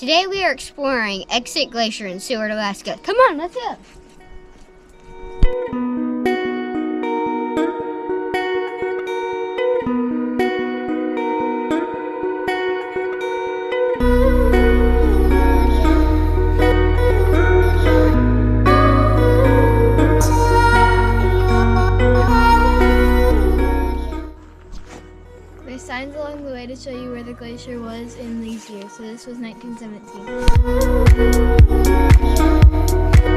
Today we are exploring Exit Glacier in Seward, Alaska. Come on, let's go. There's signs along the way to show you where the glacier was in these years. So this was 1917.